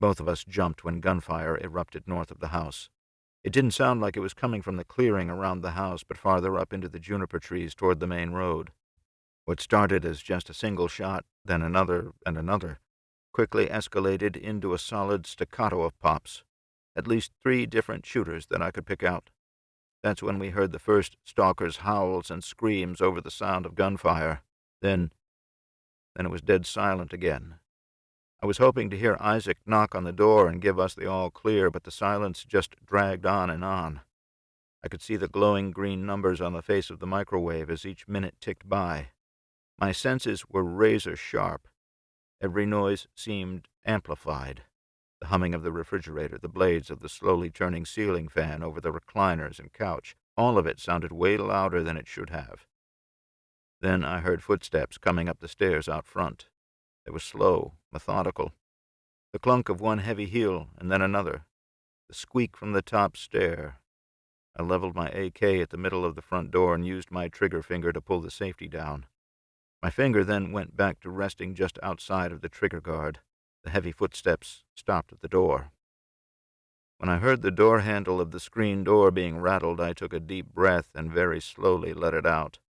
Both of us jumped when gunfire erupted north of the house. It didn't sound like it was coming from the clearing around the house, but farther up into the juniper trees toward the main road. What started as just a single shot, then another and another, quickly escalated into a solid staccato of pops. At least 3 different shooters that I could pick out. That's when we heard the first stalker's howls and screams over the sound of gunfire. Then it was dead silent again. I was hoping to hear Isaac knock on the door and give us the all clear, but the silence just dragged on and on. I could see the glowing green numbers on the face of the microwave as each minute ticked by. My senses were razor sharp. Every noise seemed amplified. The humming of the refrigerator, the blades of the slowly turning ceiling fan over the recliners and couch, all of it sounded way louder than it should have. Then I heard footsteps coming up the stairs out front. They were slow, methodical. The clunk of one heavy heel, and then another. The squeak from the top stair. I leveled my AK at the middle of the front door and used my trigger finger to pull the safety down. My finger then went back to resting just outside of the trigger guard. The heavy footsteps stopped at the door. When I heard the door handle of the screen door being rattled, I took a deep breath and very slowly let it out.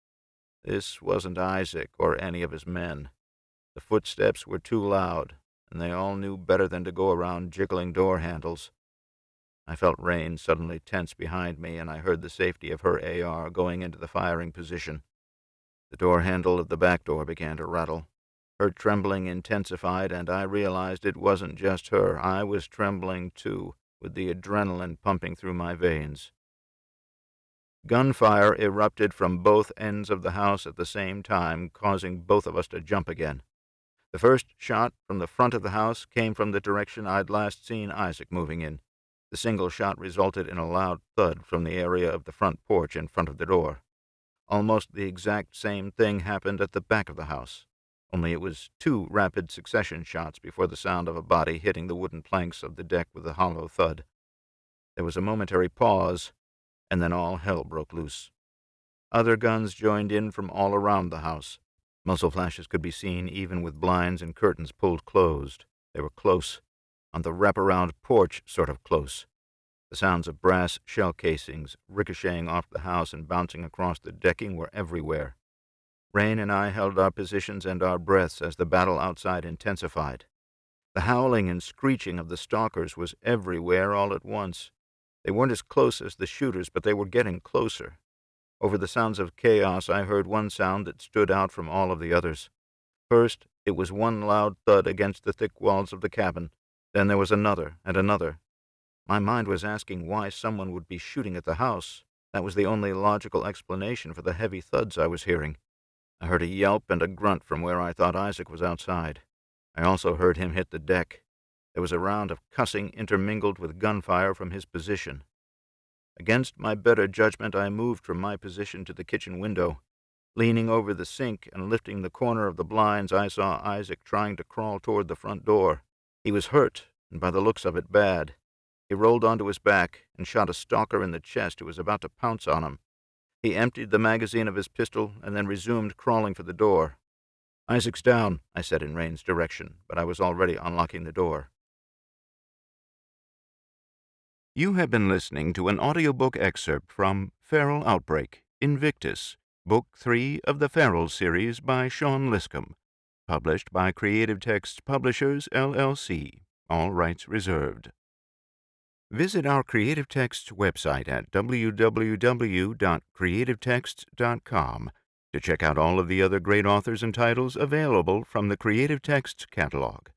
This wasn't Isaac or any of his men. The footsteps were too loud, and they all knew better than to go around jiggling door handles. I felt Rain suddenly tense behind me, and I heard the safety of her AR going into the firing position. The door handle of the back door began to rattle. Her trembling intensified, and I realized it wasn't just her. I was trembling, too, with the adrenaline pumping through my veins. Gunfire erupted from both ends of the house at the same time, causing both of us to jump again. The first shot from the front of the house came from the direction I'd last seen Isaac moving in. The single shot resulted in a loud thud from the area of the front porch in front of the door. Almost the exact same thing happened at the back of the house, only it was 2 rapid succession shots before the sound of a body hitting the wooden planks of the deck with a hollow thud. There was a momentary pause, and then all hell broke loose. Other guns joined in from all around the house. Muzzle flashes could be seen even with blinds and curtains pulled closed. They were close, on the wraparound porch sort of close. The sounds of brass shell casings ricocheting off the house and bouncing across the decking were everywhere. Rain and I held our positions and our breaths as the battle outside intensified. The howling and screeching of the stalkers was everywhere all at once. They weren't as close as the shooters, but they were getting closer. Over the sounds of chaos, I heard one sound that stood out from all of the others. First, it was one loud thud against the thick walls of the cabin. Then there was another and another. My mind was asking why someone would be shooting at the house. That was the only logical explanation for the heavy thuds I was hearing. I heard a yelp and a grunt from where I thought Isaac was outside. I also heard him hit the deck. There was a round of cussing intermingled with gunfire from his position. Against my better judgment, I moved from my position to the kitchen window. Leaning over the sink and lifting the corner of the blinds, I saw Isaac trying to crawl toward the front door. He was hurt, and by the looks of it, bad. He rolled onto his back and shot a stalker in the chest who was about to pounce on him. He emptied the magazine of his pistol and then resumed crawling for the door. "Isaac's down," I said in Rain's direction, but I was already unlocking the door. You have been listening to an audiobook excerpt from Feral Outbreak, Invictus, Book 3 of the Feral series by Sean Liscom, published by Creative Texts Publishers, LLC, all rights reserved. Visit our Creative Texts website at www.creativetexts.com to check out all of the other great authors and titles available from the Creative Texts catalog.